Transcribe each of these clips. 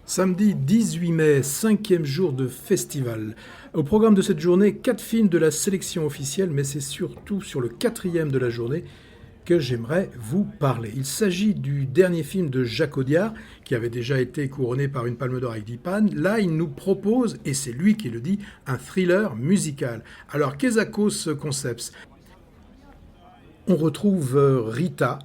Samedi 18 mai, cinquième jour de festival. Au programme de cette journée, 4 films de la sélection officielle, mais c'est surtout sur le quatrième de la journée que j'aimerais vous parler. Il s'agit du dernier film de Jacques Audiard, qui avait déjà été couronné par une Palme d'Or avec Dipan. Là, il nous propose, et c'est lui qui le dit, un thriller musical. Alors, qu'est-ce que ce concept? On retrouve Rita,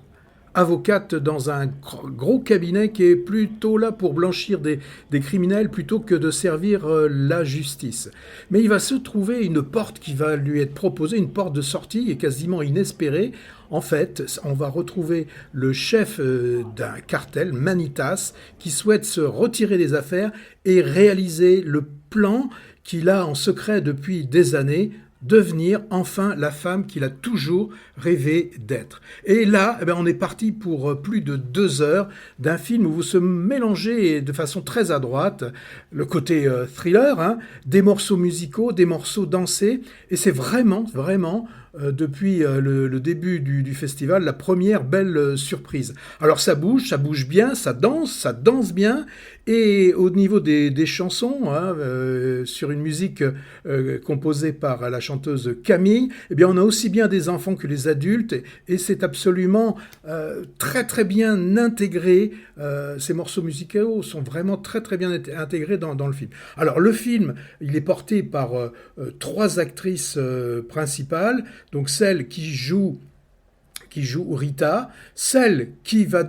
avocate dans un gros cabinet qui est plutôt là pour blanchir des criminels plutôt que de servir la justice. Mais il va se trouver une porte qui va lui être proposée, une porte de sortie et quasiment inespérée. En fait, on va retrouver le chef d'un cartel, Manitas, qui souhaite se retirer des affaires et réaliser le plan qu'il a en secret depuis des années, devenir enfin la femme qu'il a toujours rêvé d'être. Et là, on est parti pour plus de 2 heures d'un film où vous se mélangez de façon très adroite le côté thriller, des morceaux musicaux, des morceaux dansés, et c'est vraiment, depuis le début du festival, la première belle surprise. Alors ça bouge bien, ça danse bien, et au niveau des chansons, sur une musique composée par la chanteuse Camille, eh bien on a aussi bien des enfants que les adultes, et c'est absolument très très bien intégré. Ces morceaux musicaux sont vraiment très très bien intégrés dans le film. Alors le film, il est porté par 3 actrices principales, donc celle qui joue Rita, celle qui va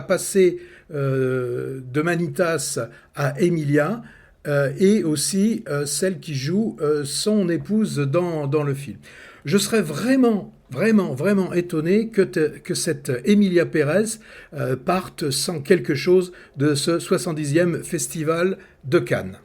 passer de Manitas à Emilia, et aussi celle qui joue son épouse dans le film. Je serais vraiment étonné que cette Emilia Pérez parte sans quelque chose de ce 70e festival de Cannes.